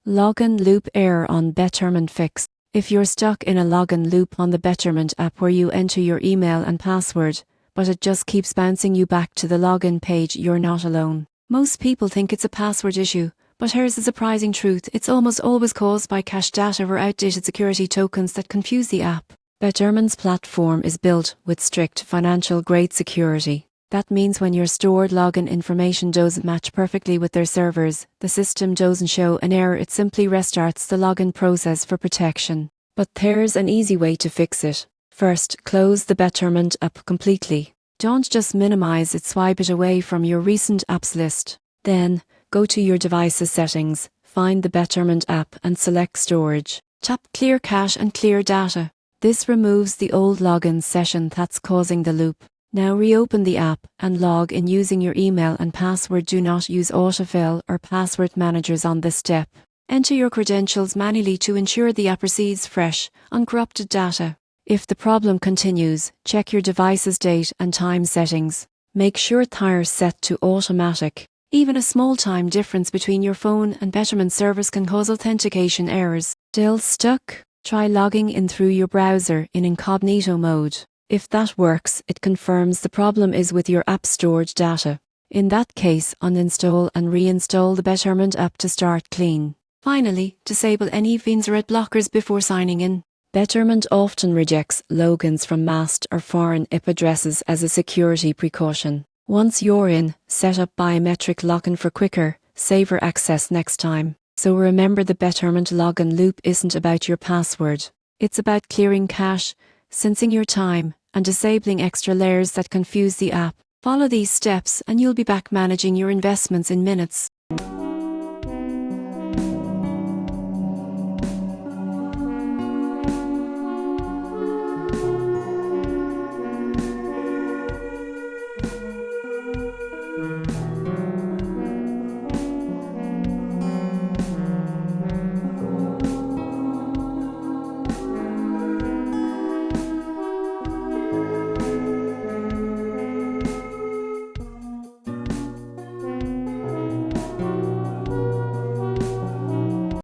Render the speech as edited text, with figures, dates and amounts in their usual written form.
Login loop error on Betterment Fix. If you're stuck in a login loop on the Betterment app where you enter your email and password, but it just keeps bouncing you back to the login page, you're not alone. Most people think it's a password issue, but here's the surprising truth: it's almost always caused by cached data or outdated security tokens that confuse the app. Betterment's platform is built with strict financial-grade security. That means when your stored login information doesn't match perfectly with their servers, the system doesn't show an error, it simply restarts the login process for protection. But there's an easy way to fix it. First, close the Betterment app completely. Don't just minimize it, swipe it away from your recent apps list. Then, go to your device's settings, find the Betterment app and select Storage. Tap Clear Cache and Clear Data. This removes the old login session that's causing the loop. Now reopen the app and log in using your email and password. Do not use autofill or password managers on this step. Enter your credentials manually to ensure the app receives fresh, uncorrupted data. If the problem continues, check your device's date and time settings. Make sure tires set to automatic. Even a small time difference between your phone and Betterment servers can cause authentication errors. Still stuck? Try logging in through your browser in incognito mode. If that works, it confirms the problem is with your app stored data. In that case, uninstall and reinstall the Betterment app to start clean. Finally, disable any VNS blockers before signing in. Betterment often rejects logins from masked or foreign IP addresses as a security precaution. Once you're in, set up biometric login for quicker, safer access next time. So remember, the Betterment login loop isn't about your password. It's about clearing cache, syncing your time, and disabling extra layers that confuse the app. Follow these steps and you'll be back managing your investments in minutes.